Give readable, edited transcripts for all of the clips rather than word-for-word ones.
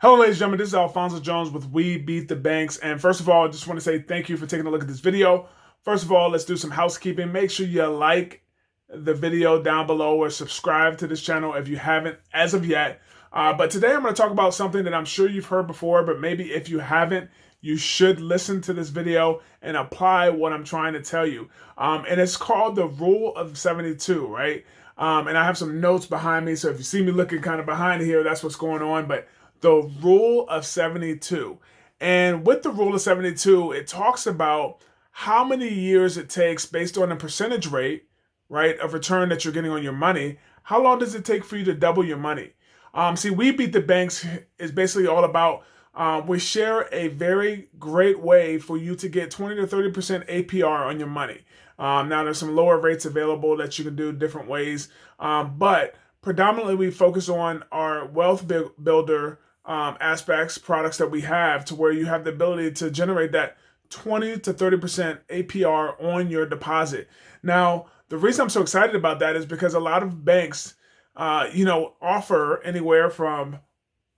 Hello, ladies and gentlemen. This is Alfonso Jones with We Beat the Banks. And first of all, I just want to say thank you for taking a look at this video. First of all, let's do some housekeeping. Make sure you like the video down below or subscribe to this channel if you haven't as of yet. But today I'm going to talk about something that I'm sure you've heard before, but maybe if you haven't, you should listen to this video and apply what I'm trying to tell you. And it's called the Rule of 72, right? And I have some notes behind me, so if you see me looking kind of behind here, that's what's going on. But the Rule of 72. And with the Rule of 72, it talks about how many years it takes based on the percentage rate, right, of return that you're getting on your money. How long does it take for you to double your money? See, We Beat the Banks is basically all about we share a very great way for you to get 20 to 30% APR on your money. Now, there's some lower rates available that you can do different ways, but predominantly we focus on our wealth builder aspects, products that we have to where you have the ability to generate that 20 to 30% APR on your deposit. Now, the reason I'm so excited about that is because a lot of banks, offer anywhere from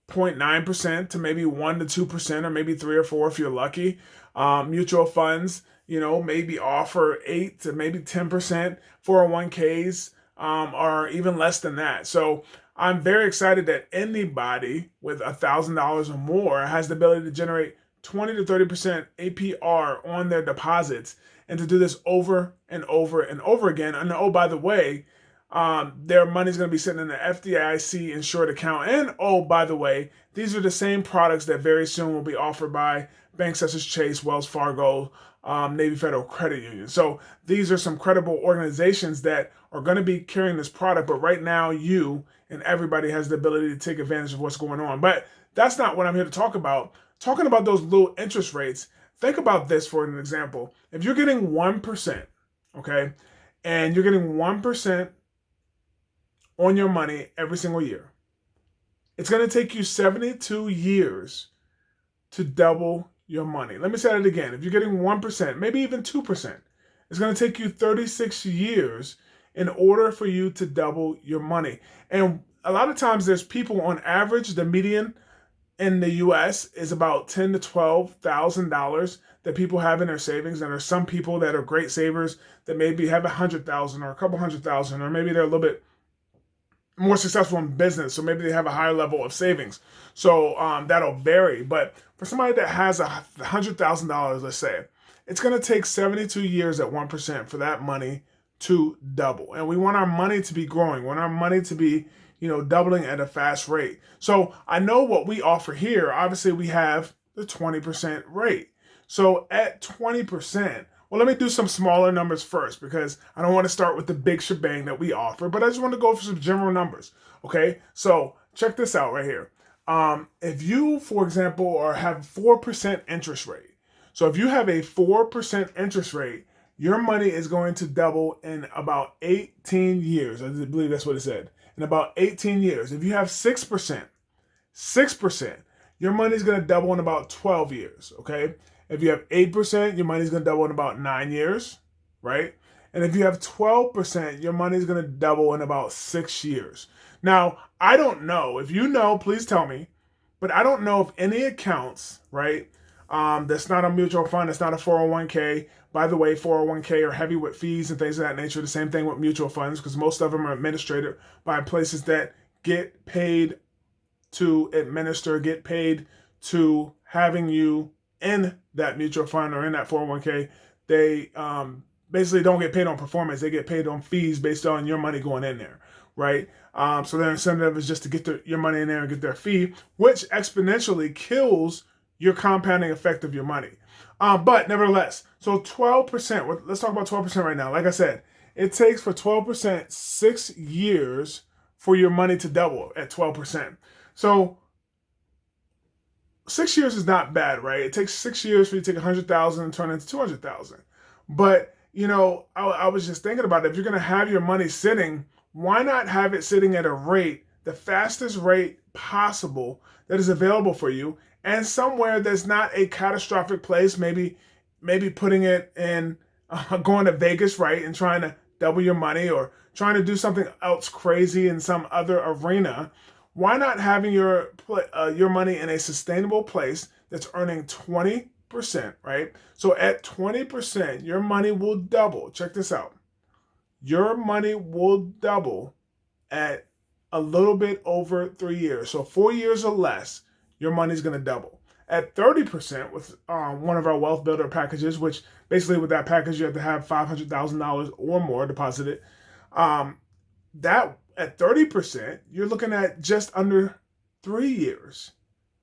0.9% to maybe 1 to 2% or maybe 3 or 4 if you're lucky. Mutual funds, maybe offer 8 to maybe 10%. 401ks are even less than that. So I'm very excited that anybody with $1,000 or more has the ability to generate 20 to 30% APR on their deposits and to do this over and over and over again. And oh, by the way, their money's going to be sitting in the FDIC insured account. And oh, by the way, these are the same products that very soon will be offered by banks such as Chase, Wells Fargo, Navy Federal Credit Union. So these are some credible organizations that are going to be carrying this product. But right now, you and everybody has the ability to take advantage of what's going on. But that's not what I'm here to talk about. Talking about those low interest rates, think about this for an example. If you're getting 1%, okay, and you're getting 1% on your money every single year, it's going to take you 72 years to double your money. Let me say that again. If you're getting 1%, maybe even 2%, it's going to take you 36 years in order for you to double your money. And a lot of times there's people on average, the median in the US is about $10,000 to $12,000 that people have in their savings. And there's some people that are great savers that maybe have 100,000 or a couple 100,000, or maybe they're a little bit more successful in business, so maybe they have a higher level of savings. So that'll vary. But for somebody that has $100,000, let's say, it's going to take 72 years at 1% for that money to double. And we want our money to be growing. We want our money to be, doubling at a fast rate. So I know what we offer here. Obviously, we have the 20% rate. So at 20%, well, let me do some smaller numbers first because I don't want to start with the big shebang that we offer, but I just want to go for some general numbers. Okay, so check this out right here. If you, for example, have 4% interest rate, so if you have a 4% interest rate, your money is going to double in about 18 years. I believe that's what it said. In about 18 years. If you have 6%, your money is going to double in about 12 years. Okay. If you have 8%, your money is going to double in about 9 years, right? And if you have 12%, your money is going to double in about 6 years. Now, I don't know. If you know, please tell me. But I don't know if any accounts, right, that's not a mutual fund, that's not a 401k. By the way, 401k are heavy with fees and things of that nature. The same thing with mutual funds because most of them are administered by places that get paid to administer, get paid to having you in that mutual fund or in that 401k. They basically don't get paid on performance. They get paid on fees based on your money going in there, right? So their incentive is just to get your money in there and get their fee, which exponentially kills your compounding effect of your money. But nevertheless, so 12%, let's talk about 12% right now. Like I said, it takes for 12% 6 years for your money to double at 12%. So 6 years is not bad, right? It takes 6 years for you to take 100,000 and turn it into 200,000. But, I was just thinking about it. If you're going to have your money sitting, why not have it sitting at a rate, the fastest rate possible that is available for you, and somewhere that's not a catastrophic place, maybe putting it in, going to Vegas, right, and trying to double your money or trying to do something else crazy in some other arena. Why not having your money in a sustainable place that's earning 20%, right? So at 20%, your money will double. Check this out. Your money will double at a little bit over 3 years. So 4 years or less, your money's going to double. At 30% with one of our wealth builder packages, which basically with that package, you have to have $500,000 or more deposited. That at 30%, you're looking at just under 3 years,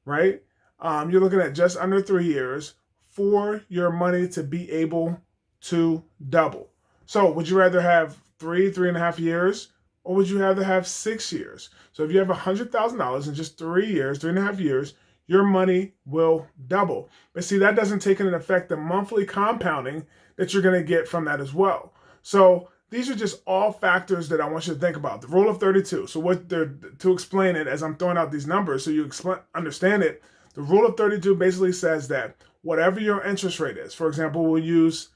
right? You're looking at just under 3 years for your money to be able to double. So would you rather have 3.5 years, or would you rather have 6 years? So if you have $100,000 in just 3 years, 3.5 years, your money will double. But see, that doesn't take into effect the monthly compounding that you're going to get from that as well. So these are just all factors that I want you to think about. The rule of 32. So to explain it as I'm throwing out these numbers so you understand it, the rule of 32 basically says that whatever your interest rate is, for example, we'll use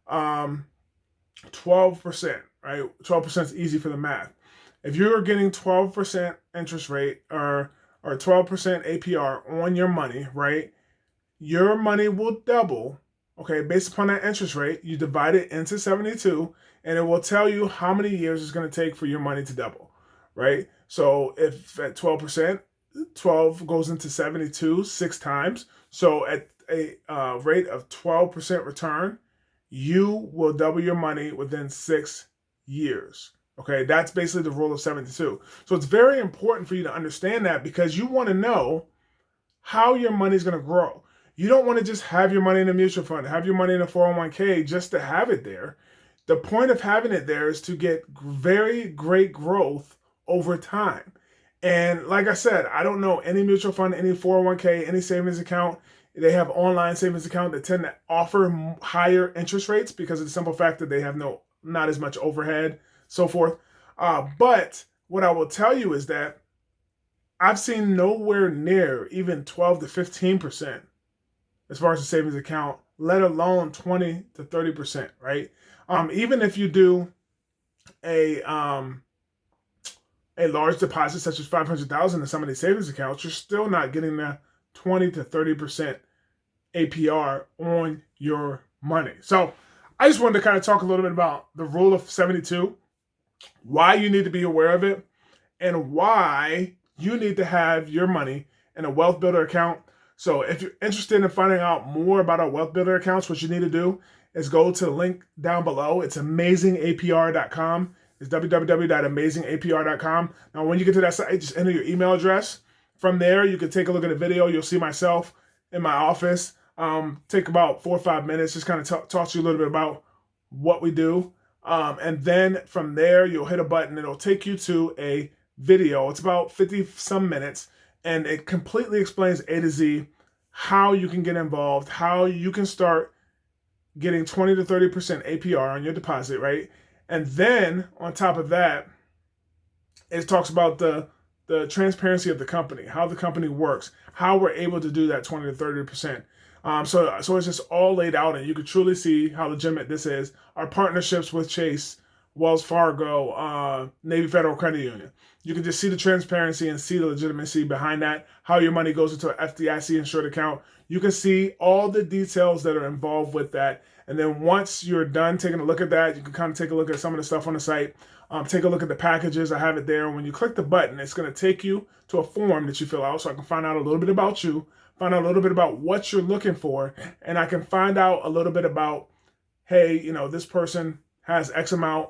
12%, right? 12% is easy for the math. If you're getting 12% interest rate or 12% APR on your money, right? Your money will double, okay, based upon that interest rate. You divide it into 72, and it will tell you how many years it's going to take for your money to double, right? So if at 12%, 12 goes into 72 6 times. So at a rate of 12% return, you will double your money within 6 years. Okay, that's basically the rule of 72. So it's very important for you to understand that, because you want to know how your money is going to grow. You don't want to just have your money in a mutual fund, have your money in a 401k just to have it there. The point of having it there is to get very great growth over time. And like I said, I don't know any mutual fund, any 401k, any savings account. They have online savings account that tend to offer higher interest rates because of the simple fact that they have not as much overhead, so forth. But what I will tell you is that I've seen nowhere near even 12 to 15% as far as the savings account, let alone 20 to 30%, right? Even if you do a large deposit such as 500,000 in some of these savings accounts, you're still not getting the 20 to 30% APR on your money. So I just wanted to kind of talk a little bit about the rule of 72, why you need to be aware of it, and why you need to have your money in a wealth builder account. So if you're interested in finding out more about our wealth builder accounts, what you need to do is go to the link down below. It's amazingapr.com. It's www.amazingapr.com. Now, when you get to that site, just enter your email address. From there, you can take a look at the video. You'll see myself in my office. Take about 4 or 5 minutes, just kind of talk to you a little bit about what we do. And then from there, you'll hit a button. It'll take you to a video. It's about 50 some minutes, and it completely explains A to Z how you can get involved, how you can start getting 20 to 30% APR on your deposit, right? And then on top of that, it talks about the transparency of the company, how the company works, how we're able to do that 20 to 30%. So it's just all laid out, and you can truly see how legitimate this is. Our partnerships with Chase, Wells Fargo, Navy Federal Credit Union. You can just see the transparency and see the legitimacy behind that, how your money goes into an FDIC insured account. You can see all the details that are involved with that. And then once you're done taking a look at that, you can kind of take a look at some of the stuff on the site. Take a look at the packages. I have it there. When you click the button, it's going to take you to a form that you fill out, so I can find out a little bit about you, find out a little bit about what you're looking for, and I can find out a little bit about, hey, this person has X amount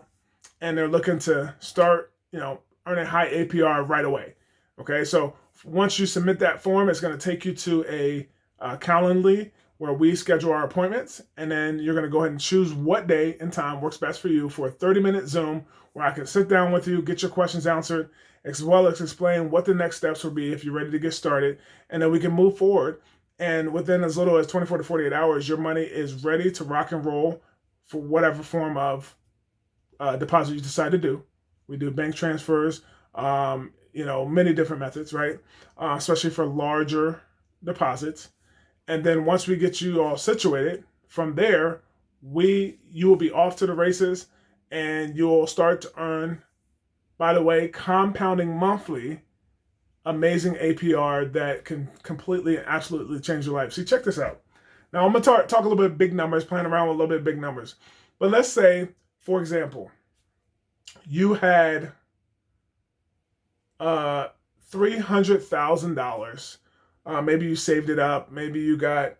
and they're looking to start, earning high APR right away. Okay, so once you submit that form, it's going to take you to a Calendly where we schedule our appointments, and then you're going to go ahead and choose what day and time works best for you for a 30-minute Zoom where I can sit down with you, get your questions answered, as well as explain what the next steps will be if you're ready to get started, and then we can move forward. And within as little as 24 to 48 hours, your money is ready to rock and roll for whatever form of deposit you decide to do. We do bank transfers, many different methods, right? Especially for larger deposits. And then once we get you all situated, from there, you will be off to the races, and you'll start to earn, by the way, compounding monthly amazing APR that can completely and absolutely change your life. See, check this out. Now, I'm going to talk a little bit of big numbers, playing around with a little bit of big numbers. But let's say, for example, you had $300,000. Maybe you saved it up. Maybe you got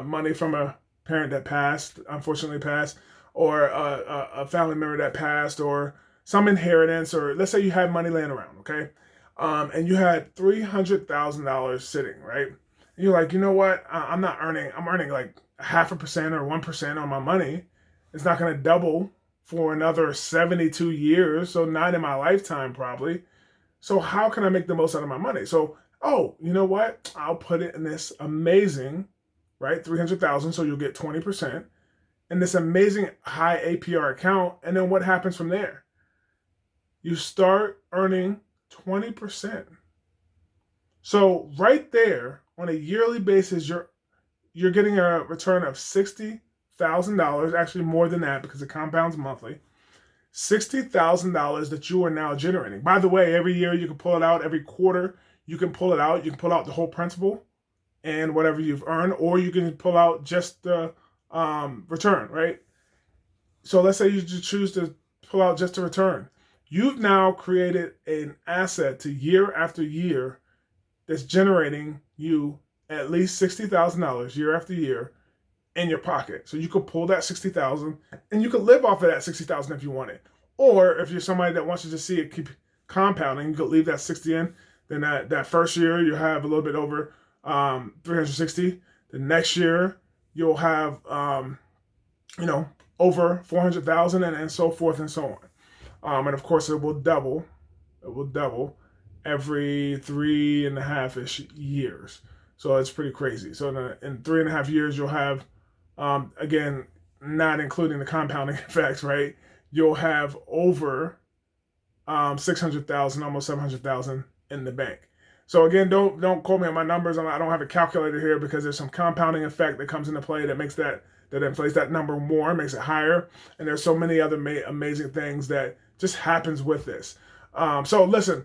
money from a parent that passed, unfortunately passed, or a family member that passed, or some inheritance, or let's say you had money laying around, okay? And you had $300,000 sitting, right? And you're like, you know what? I'm earning like 0.5% or 1% on my money. It's not going to double for another 72 years, so not in my lifetime probably. So how can I make the most out of my money? So, oh, you know what? I'll put it in this amazing, right? 300,000, so you'll get 20% in this amazing high APR account. And then what happens from there? You start earning 20%. So right there on a yearly basis, you're getting a return of $60,000, actually more than that because it compounds monthly. $60,000 that you are now generating. By the way, every year you can pull it out, every quarter you can pull it out. You can pull out the whole principal and whatever you've earned, or you can pull out just the return, right? So let's say you choose to pull out just the return. You've now created an asset to year after year that's generating you at least $60,000 year after year in your pocket. So you could pull that 60,000 and you could live off of that 60,000 if you wanted. Or if you're somebody that wants to just see it keep compounding, you could leave that 60 in. Then that first year you have a little bit over 360. The next year you'll have over 400,000 and so forth and so on. And of course it will double. It will double every 3.5-ish years. So it's pretty crazy. So in 3.5 years you'll have again, not including the compounding effects, right? You'll have over 600,000, almost 700,000 in the bank. So again, don't quote me on my numbers. I don't have a calculator here because there's some compounding effect that comes into play that makes that inflates that number more, makes it higher. And there's so many other amazing things that just happens with this. So listen,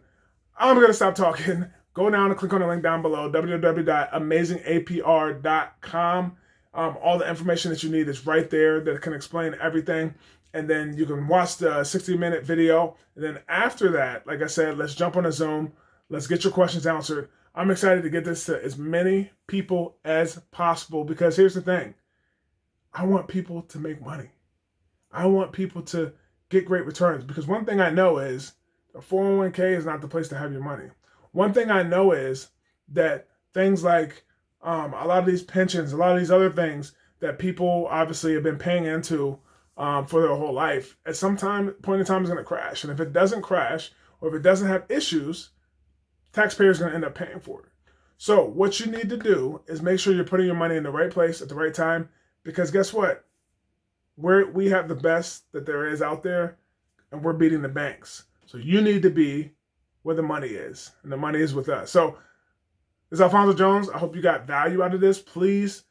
I'm gonna stop talking. Go down and click on the link down below, www.amazingapr.com. All the information that you need is right there that can explain everything. And then you can watch the 60-minute video. And then after that, like I said, let's jump on a Zoom. Let's get your questions answered. I'm excited to get this to as many people as possible because here's the thing. I want people to make money. I want people to get great returns because one thing I know is a 401k is not the place to have your money. One thing I know is that things like a lot of these pensions, a lot of these other things that people obviously have been paying into for their whole life, at some point in time is going to crash. And if it doesn't crash or if it doesn't have issues, taxpayers are going to end up paying for it. So what you need to do is make sure you're putting your money in the right place at the right time because guess what? We have the best that there is out there and we're beating the banks. So you need to be where the money is, and the money is with us. So this is Alfonso Jones. I hope you got value out of this. Please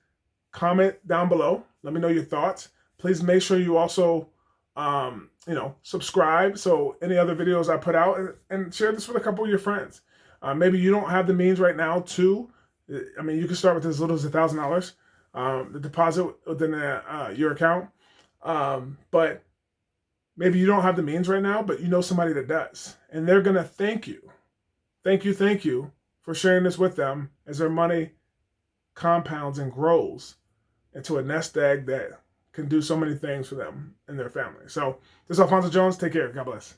comment down below. Let me know your thoughts. Please make sure you also, subscribe. So any other videos I put out, and share this with a couple of your friends. Maybe you don't have the means right now to. I mean, you can start with as little as $1,000, the deposit within your account. But maybe you don't have the means right now, but you know somebody that does. And they're going to thank you. Thank you for sharing this with them as their money compounds and grows into a nest egg that can do so many things for them and their family. So this is Alfonso Jones. Take care. God bless.